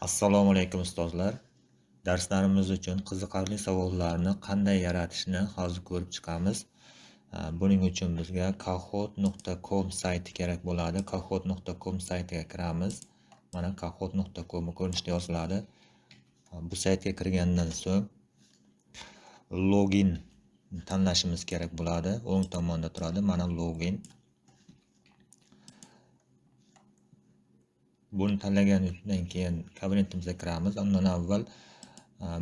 Assalomu alaykum ustozlar. Darslarimiz uchun qiziqarli savollarni qanday yaratishni hozir ko'rib chiqamiz. Buning uchun bizga kahoot.com sayti kerak bo'ladi. Kahoot.com saytiga kiramiz. Mana kahoot.com ko'rinishda yoziladi. Bu saytga kirgandan so'ng login tanlashimiz kerak bo'ladi. O'ng tomonda turadi. Mana login. Buni tanlagandan keyin kabinetimizga kiramiz. Undan avval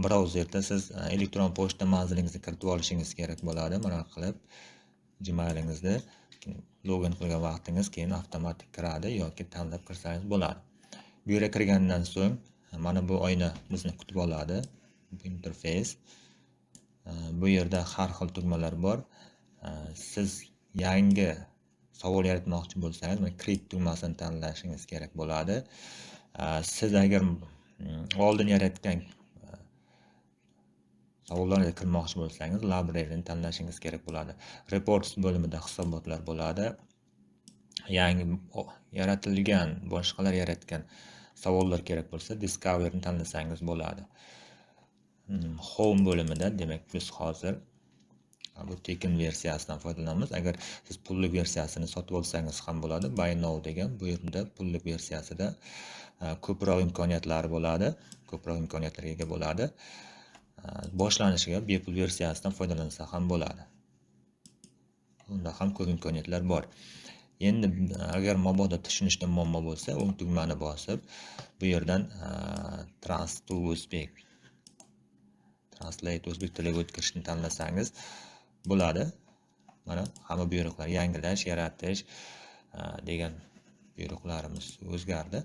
brauzerda siz elektron pochta manzilingizni kiritib olishingiz kerak bo'ladi. Mana qilib Gmailingizda login qilgan vaqtingiz keyin avtomatik kiradi yoki tanlab kirsangiz bo'ladi. Bu yerga kirgandan so'ng mana bu oyna bizni kutib oladi. Bu interfeys. Bu yerda har xil tugmalar bor. Siz yangi savol yaratmoqchi bo'lsangiz, mana create tugmasini tanlashingiz kerak bo'ladi. Siz agar oldin yaratgan savollarga kirmoqchi bo'lsangiz, library'ni tanlashingiz kerak bo'ladi. Reports bo'limida hisobotlar bo'ladi. Yangi yaratilgan, boshqalar yaratgan savollar kerak bo'lsa, discovery'ni tanlasangiz bo'ladi. Home bo'limida, demak, biz hozir bu tekin versiyasidan foydalanamiz. Agar siz pullik versiyasini sotib olsangiz ham bo'ladi. Buy now degan bu yerda pullik versiyasida ko'proq imkoniyatlari bo'ladi, ko'proq imkoniyatlarga ega bo'ladi. Boshlanishiga bepul versiyasidan foydalansa ham bo'ladi. Unda ham ko'p imkoniyatlar bor. Endi agar mabodo tushunishda muammo bo'lsa, o'ng tugmani bosib, bu yerdan translate o'zbek tiliga o'tkazishni tanlasangiz bo'ladi. Mana hamma buyruqlar, yangilash, yaratish degan buyruqlarimiz o'zgardi.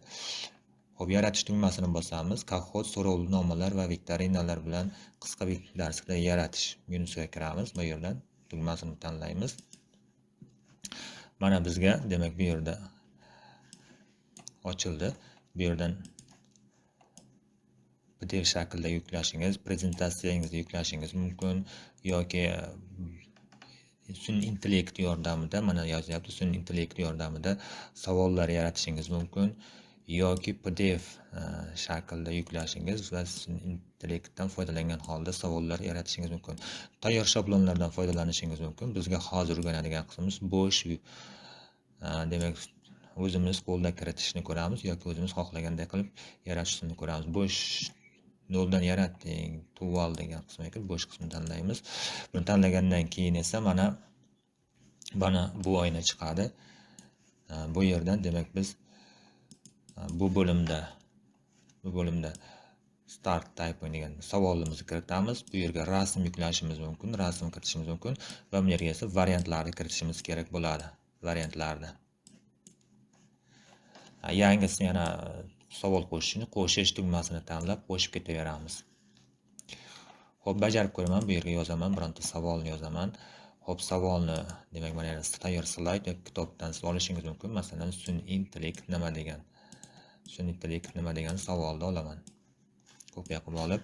Xo'p, yaratish tugmasini bosamiz. Kahoot so'rovnomalar va viktorinalar bilan qisqa darsda yaratish menusiga kiramiz. Bu yerdan tugmasini tanlaymiz. Mana bizga, demak, bu yerda ochildi. Bu yerdan PDF shaklda yuklashingiz, prezentatsiyangizni yuklashingiz mumkin yoki sun'iy intellekt yordamida, mana yozyapti, sun'iy intellekt yordamida savollar yaratishingiz mumkin yoki PDF shaklda yuklashingiz va sun'iy intellektdan foydalangan holda savollar yaratishingiz mumkin. Tayyor shablonlardan foydalanishingiz mumkin. Bizga hozir o'rganadigan qismimiz bo'sh, demak, o'zimiz qo'lda kiritishni ko'ramiz yoki o'zimiz xohlagandek qilib yaratishni ko'ramiz. Bo'sh noldan yarating, tuval degan qismga kirib bo'sh qismini tanlaymiz. Buni tanlagandan keyin esa mana bu oyna chiqadi. Bu yerdan, demak, biz bu bo'limda start type degan savolimizni kiritamiz. Bu yerga rasm yuklashimiz mumkin, rasm kiritishimiz mumkin va bu yerga esa variantlarni kiritishimiz kerak bo'ladi. Variantlarni. Yangisi yana savol qo'shish tugmasini tanlab qo'shib ketaveramiz. Xo'p, bajarib ko'raman. Bu yerga yozaman, bironta savolni yozaman. Xo'p, savolni, demak, mana yana tayyor slayd yoki kitobdan siz olishingiz mumkin. Masalan, sun'iy intellekt nima degan savolni olaman. Kopiya qilib olib,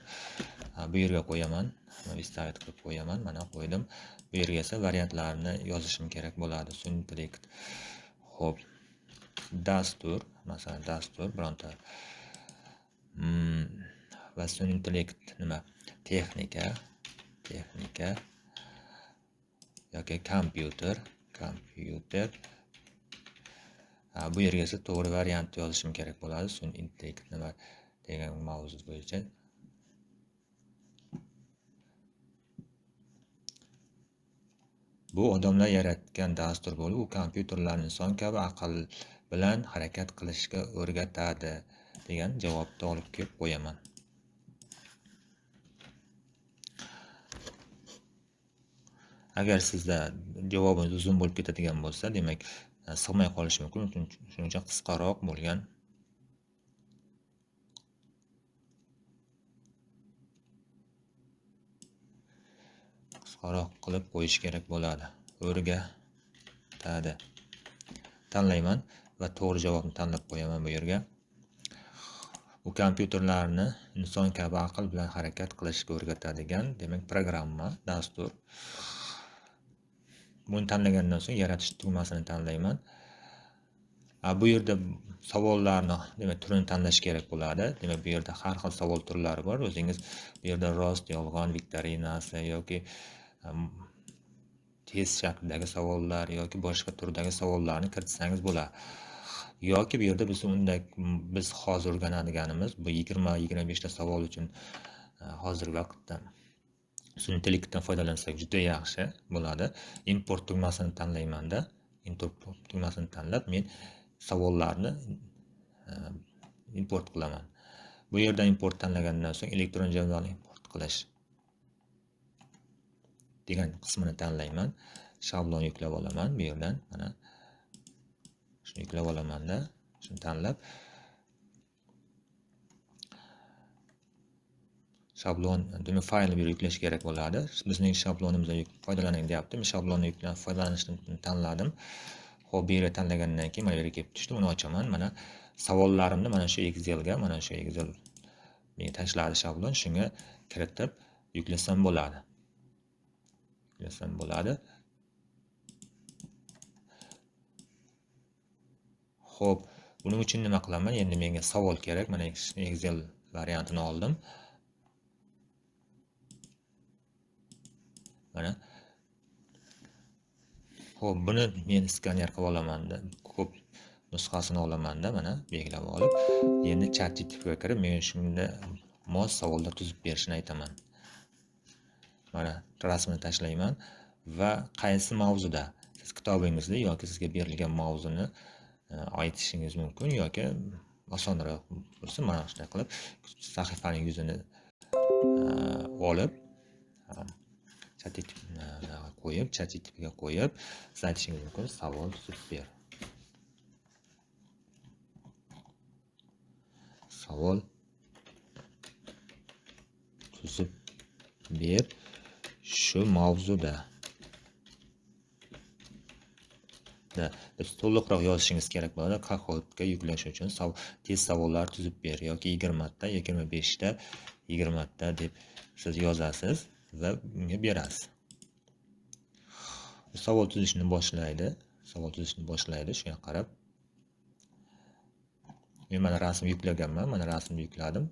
bu yerga qo'yaman. Vistavit qilib qo'yaman. Mana qo'ydim. Bu yerga esa variantlarni yozishim kerak bo'ladi. Sun'iy intellekt. Xo'p, dastur, masalan, bironta va sun'iy intellekt nima? Texnika yoki kompyuter. Bu yerga esa to'g'ri variant yozishim kerak bo'ladi. Sun'iy intellekt nima degan mavzu bo'yicha. Bu odamlar yaratgan dastur bo'lib, u kompyuterlarni inson kabi aql bilan harakat qilishga o'rgatadi degan javobni olib kelib qo'yaman. Agar sizda javobingiz uzun bo'lib ketadigan bo'lsa, demak, sig'may qolishi mumkin. Shuning uchun qisqaroq bo'lgan qilib qo'yish kerak bo'ladi. O'rgatadi. Tanlayman va to'g'ri javobni tanlab qo'yaman bu yerga. U kompyuterlarni inson kabi aql bilan harakat qilishga o'rgatadigan, demak, programma, dastur. Buni tanlagandan so'ng yaratish tugmasini tanlayman. Bu yerda savollarni demak turini tanlash kerak bo'ladi. Demak bu yerda har xil savol turlari bor. O'zingiz bu yerda rost, yolg'on, viktorinasi yoki test shaklidagi savollar yoki boshqa turdagi savollarni kiritsangiz bo'ladi. Yoki bu yerda biz hozir o'rganadiganimiz bu 20-25 ta savol uchun hozirgi vaqtda sun'iy intellektdan foydalansak juda yaxshi bo'ladi. Import tugmasini tanlayman-da. Import tugmasini tanlab men savollarni import qilaman. Bu yerda import tanlagandan so'ng elektron jadval import qilish degan qismini tanlayman. Shablon yuklab olaman bu yerdan. Mana shuni yuklab olaman-da, shuni tanlab shablon demak faylni bir yuklash kerak bo'ladi. Bizning shablonimizdan foydalaning deyapti. Men shablonni foydalanishni tanladim. Xo'p, bu yerga tanlagandan keyin mana bu yerga kelib tushdi. Uni ochaman. Mana savollarimni mana shu Excelga, mana shu Excel menga tashladi shablon. Shunga kiritib yuklasam bo'ladi. Xo'p, buning uchun nima qilaman? Endi menga savol kerak. Mana Excel variantini oldim. Mana. Xo'p, buni men skaner qilib olaman-da. Ko'p nusxasini olaman-da, mana belgilab olib. Endi ChatGPTga kirib, men shunda mos savollar tuzib berishni aytaman. Mana rasmini tashlayman va qaysi mavzuda siz kitobingizda yoki sizga berilgan mavzuni aytishingiz mumkin yoki osonroq bo'lsa mana shunday qilib sahifaning yuzini olib ChatGPTga qo'yib siz aytishingiz mumkin, savol tuzib ber. Savol tuzib ber shu mavzuda. Deb to'liqroq yozishingiz kerak bo'ladi. Kahootga yuklash uchun test savollar tuzib ber yoki 20 ta, 25 ta, 20 ta deb siz yozasiz va unga berasiz. Savol tuzishni boshlaydi. Shunga qarab men mana rasm yuklaganman, mana rasmni yukladim.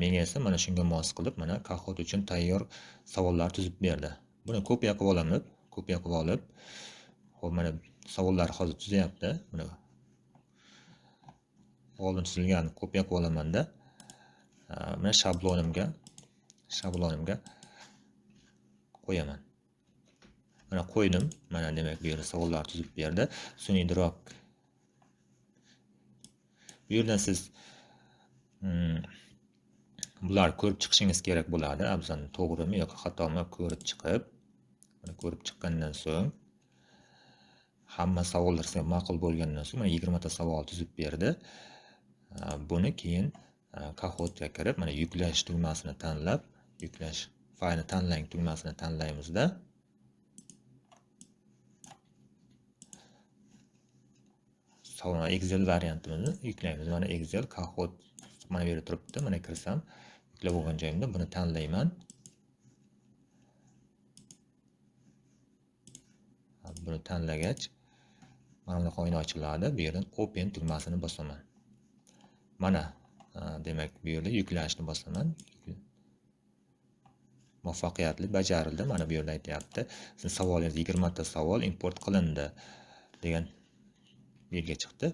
Menga esa mana shunga mos qilib, mana Kahoot uchun tayyor savollar tuzib berdi. Buni kopiya qilib olib, xo'p, mana savollar hozir tuzyapti. Buni oldin tuzilgan kopiya qilib olaman-da. Mana shablonimga qo'yaman. Mana qo'ydim. Mana demak bu yerda savollar tuzib berdi. Sun'iy idrok. Bu yerdan siz bular ko'rib chiqishingiz kerak bo'ladi. Abzan to'g'rimi yoki xatomi ko'rib chiqqandan so'ng hamma savollar sizga ma'qul bo'lgandan so'ng mana 20 ta savol tuzib berdi. Buni keyin Kahootga kirib mana yuklash tugmasini tanlab, yuklash faylni tanlang tugmasini tanlaymizda. Excel variantimizni yuklaymiz. Mana Excel Kahoot mana bu yerda turibdi. Mana kirsam, yuklab olgan joyimda buni tanlayman. Buni tanlagach, mana bunaqa oyna ochiladi. Bu yerdan Open tugmasini bosaman. Mana demak bu yerda yuklashni bosaman. Muvaffaqiyatli bajarildi. Mana bu yerda aytayapti. Sizning savolingiz 20 ta savol import qilindi degan belgi chiqdi.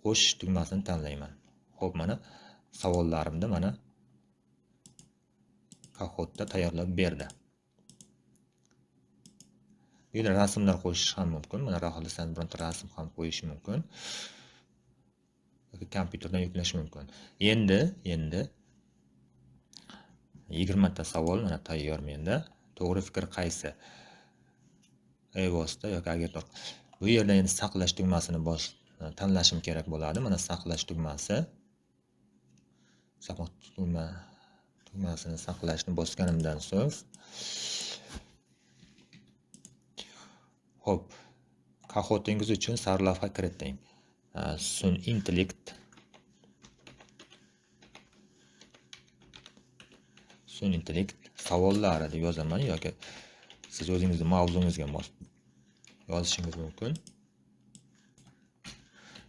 Qo'shish tugmasini tanlayman. Xo'p, mana savollarimni mana Kahootda tayyorlab berdi. Bu yerda rasmlar qo'shish ham mumkin. Mana xohlasangiz bironta rasm ham qo'yish mumkin. Yoki kompyuterdan yuklash mumkin. Endi 20 ta savol mana tayyor menda. To'g'ri fikr qaysi? iOSda yoki Agertor. Bu yerda endi saqlash tugmasini tanlashim kerak bo'ladi. Mana saqlash tugmasi. Tugmasini saqlashni bosganimdan so'ng xo'p, Kahootingiz uchun sarlavha kiriting. Sun'iy intellekt savollari deb yozaman yoki siz o'zingizning mavzungizga mos yozishingiz mumkin.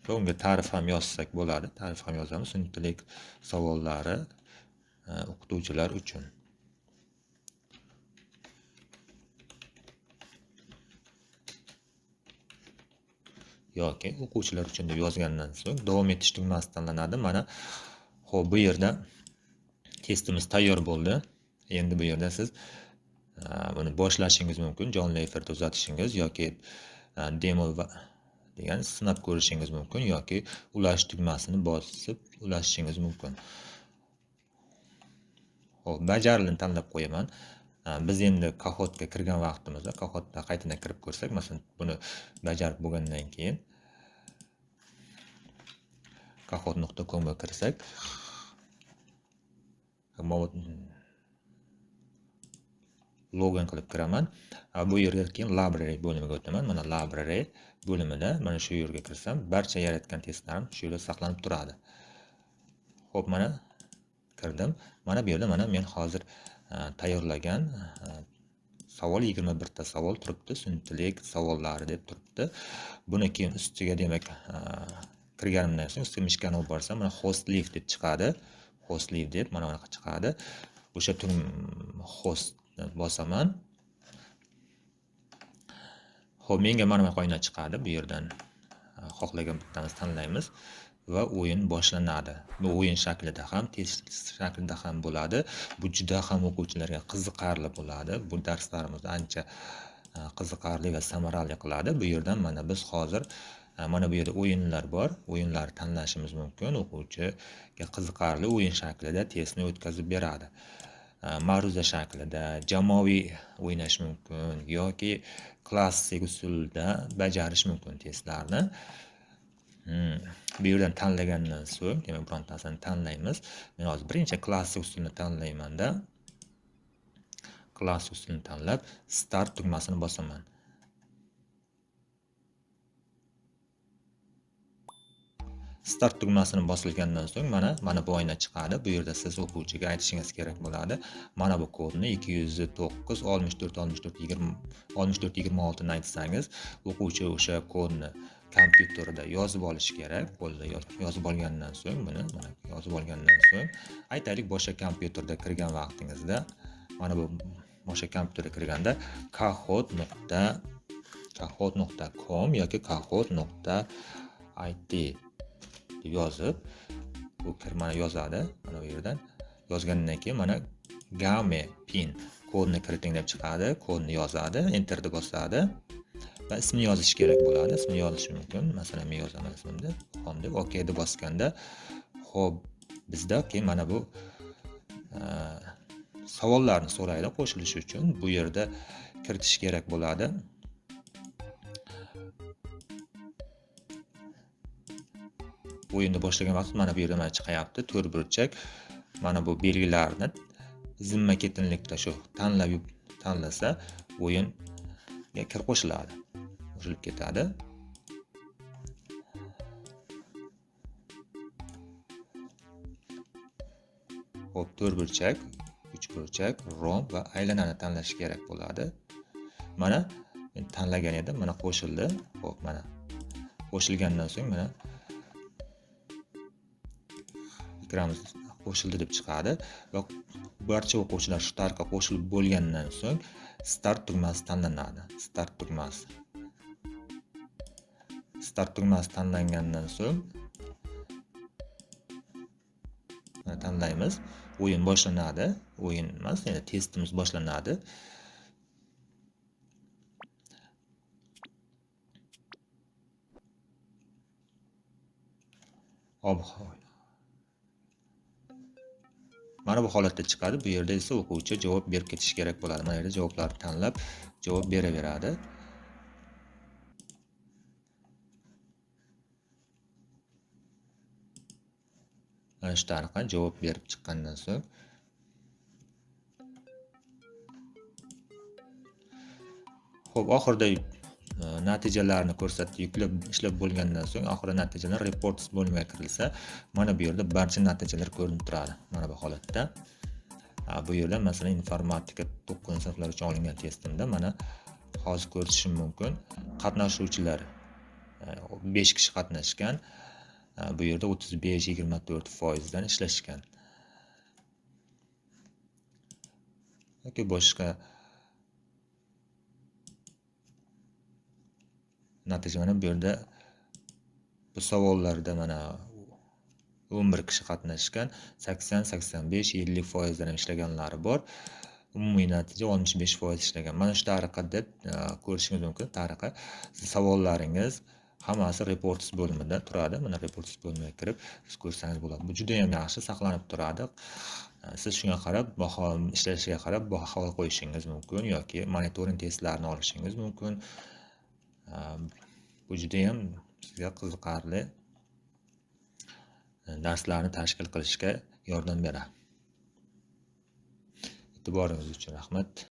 va unga ta'rif ham yozsak bo'ladi. Ta'rif ham yozamiz. Sun'iy intellekt savollari o'qituvchilar uchun. Yoki o'quvchilar uchun deb yozgandan so'ng davom etish tugmasi tanlanadi. Mana xo'p, bu yerda testimiz tayyor bo'ldi. Endi bu yerda siz buni boshlashingiz mumkin, jonli efirda uzatishingiz yoki demo degan sinab ko'rishingiz mumkin yoki ulash tugmasini bosib ulashishingiz mumkin. Xo'p, bajarilni tanlab qo'yaman. Biz endi Kahootga kirgan vaqtimizda Kahootda qaytadan kirib ko'rsak, masalan, buni bajarib bo'lgandan keyin kahoot.com ga kirsak, login qilib kiraman. Bu yerga keyin library bo'limiga o'taman. Mana library bo'limida mana shu yerga kirsam, barcha yaratgan testlarim shu yerda saqlanib turadi. Xo'p, mana kirdim. Mana bu yerda men hozir tayyorlagan savol 21 ta savol turibdi. Sun'iy intellekt savollari deb turibdi. Buni keyin ustiga demak kirganimdan so'ng ustiga mishkani olib borsam, mana host leave deb chiqadi. Host leave deb mana bunaqa chiqadi. O'sha host bosaman. Xo'p, menga mana bunaqa oyna chiqadi. Bu yerdan xohlagan bittamizni tanlaymiz va o'yin boshlanadi. Bu o'yin shaklida ham, test shaklida ham bo'ladi. Bu juda ham o'quvchilarga qiziqarli bo'ladi. Bu darslarimizni ancha qiziqarli va samarali qiladi. Bu yerdan mana biz hozir mana bu yerda o'yinlar bor. O'yinlarni tanlashimiz mumkin. O'quvchiga qiziqarli o'yin shaklida testni o'tkazib beradi. Ma'ruza shaklida jamoaviy o'ynash mumkin yoki klassik usulda bajarish mumkin testlarni. Bu yerdan tanlagandan so'ng, demak, birontasini tanlaymiz. Men hozir birinchi klassik usulni tanlayman-da. Klassik usulni tanlab, start tugmasini bosaman. Start tugmasini bosilgandan so'ng mana bu oyna chiqadi. Bu yerda siz o'quvchiga aytishingiz kerak bo'ladi. Mana bu kodni 209 64 64 20 64 26 ni aytsangiz, o'quvchi o'sha kodni kompyuterda yozib olishi kerak. Qo'lda yozib olgandan so'ng, mana yozib olgandan so'ng, aytaylik, boshqa kompyuterda kirgan vaqtingizda, mana bu boshqa kompyuterga kirganda kahoot.com yoki kahoot.it deb yozib, bu mana yozadi. Mana bu yerdan yozgandan keyin mana game pin kodni kiriting deb chiqadi. Kodni yozadi, enterni bosadi va ismini yozish kerak bo'ladi. Ismini yozish mumkin. Masalan, men yozaman ismimni, Xom deb OK deb bosganda, xo'p, bizda keyin mana bu savollarni so'raydi qo'shilish uchun. Bu yerda kiritish kerak bo'ladi. O'yinni boshlagan vaqt mana bu yerda mana chiqayapti. 4 burchak. Mana bu belgilarni zimma-ketinlikda shu tanlasa, o'yinga kir qo'shiladi. Qo'shilib ketadi. Xo'p, 4 burchak, 3 burchak, rom va aylanani tanlash kerak bo'ladi. Mana men tanlagan edim, mana qo'shildi. Xo'p, mana qo'shilgandan so'ng mana ekranimiz qo'shildi deb chiqadi va barcha o'quvchilar shu tariqa qo'shilib bo'lgandan so'ng start tugmasi tanlanadi. Start tugmasi tanlangandan so'ng tanlaymiz. O'yin boshlanadi. O'yin emas, ya'ni testimiz boshlanadi. Mana bu holatda chiqadi. Bu yerda esa o'quvchi javob berib ketish kerak bo'ladi. Mana yerda javoblarni tanlab javob beraveradi. Mana shu tariqa javob berib chiqqandan so'ng xo'p, oxirida natijalarni ko'rsatdi. Yuklab ishlab bo'lgandan so'ng oxirgi natijalar reports bo'limiga kirilsa, mana bu yerda barcha natijalar ko'rinib turadi. Mana bu holatda. Bu yerda masalan informatika 9-sinflar uchun olingan testimda mana hozir ko'rishim mumkin. Qatnashuvchilar 5 kishi qatnashgan. Bu yerda 35-24% dan ishlashgan. yoki boshqa natija mana bu yerda bu savollarda mana 11 kishi qatnashgan, 80-85-50% dan ham ishlaganlari bor. Umumiy natija 65% ishlagan. Mana shu tariqa deb ko'rishingiz mumkin. Tariqa savollaringiz hammasi reports bo'limida turadi. Mana reports bo'limiga kirib siz ko'rsangiz bo'ladi. Bu juda ham yaxshi saqlanib turadi. Siz shunga qarab ishlashiga qarab baho qo'yishingiz mumkin yoki monitoring testlarini olishingiz mumkin. Bu juda ham sizga qiziqarli darslarni tashkil qilishga yordam beradi. E'tiboringiz uchun rahmat.